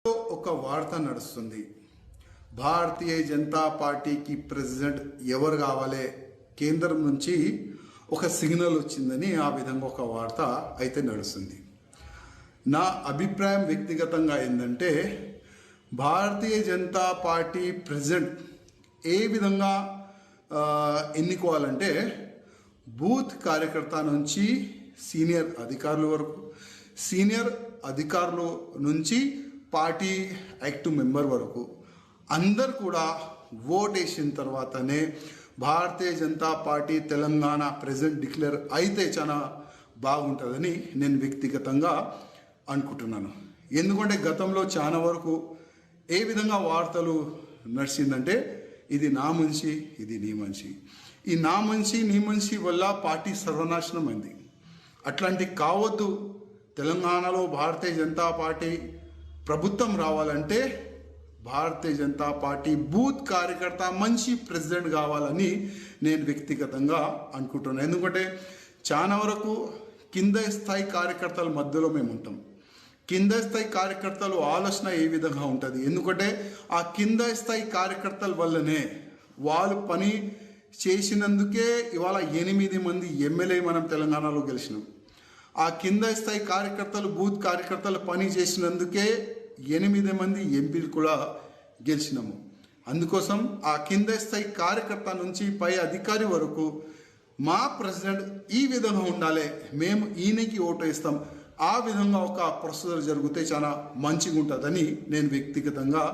ఒక వార్త నడుస్తుంది. భారతీయ జనతా పార్టీకి ప్రెసిడెంట్ ఎవరు కావాలి, కేంద్రం నుంచి ఒక సిగ్నల్ వచ్చిందని ఆ విధంగా ఒక వార్త అయితే నడుస్తుంది. నా అభిప్రాయం వ్యక్తిగతంగా ఏంటంటే, భారతీయ జనతా పార్టీ ప్రెసిడెంట్ ఏ విధంగా ఎన్నుకోవాలంటే, బూత్ కార్యకర్త నుంచి సీనియర్ అధికారుల వరకు, సీనియర్ అధికారుల నుంచి పార్టీ యాక్టివ్ మెంబర్ వరకు అందరు కూడా ఓట్ వేసిన తర్వాతనే Bharatiya Janata Party Telangana president declare అయితే చాలా బాగుంటుందని నేను వ్యక్తిగతంగా అనుకుంటున్నాను. ఎందుకంటే గతంలో చాలా వరకు ఏ విధంగా వార్తలు నడిచిందంటే, ఇది నా మనిషి, ఇది నీ మనిషి, ఈ నా మనిషి నీ మనిషి వల్ల పార్టీ సర్వనాశనం అయింది. అట్లాంటి కావద్దు. తెలంగాణలో భారతీయ జనతా పార్టీ ప్రభుత్వం రావాలంటే భారతీయ జనతా పార్టీ బూత్ కార్యకర్త మంచి ప్రెసిడెంట్ కావాలని నేను వ్యక్తిగతంగా అనుకుంటున్నాను. ఎందుకంటే చాలా వరకు కింద స్థాయి కార్యకర్తల మధ్యలో మేము ఉంటాం. కింద స్థాయి కార్యకర్తలు ఆలోచన ఏ విధంగా ఉంటుంది, ఎందుకంటే ఆ కింద స్థాయి కార్యకర్తల వల్లనే వాళ్ళు పని చేసినందుకే ఇవాళ 8 మంది ఎమ్మెల్యే మనం తెలంగాణలో గెలిచినాం. ఆ కింద స్థాయి కార్యకర్తలు బూత్ కార్యకర్తలు పని చేసినందుకే 8 మంది ఎంపీలు కూడా గెలిచినాము. అందుకోసం ఆ కింద స్థాయి కార్యకర్త నుంచి పై అధికారి వరకు మా ప్రెసిడెంట్ ఈ విధంగా ఉండాలి, మేము ఈయనకి ఓటు వేస్తాం, ఆ విధంగా ఒక ప్రొసీజర్ జరిగితే చాలా మంచిగా ఉంటుందని నేను వ్యక్తిగతంగా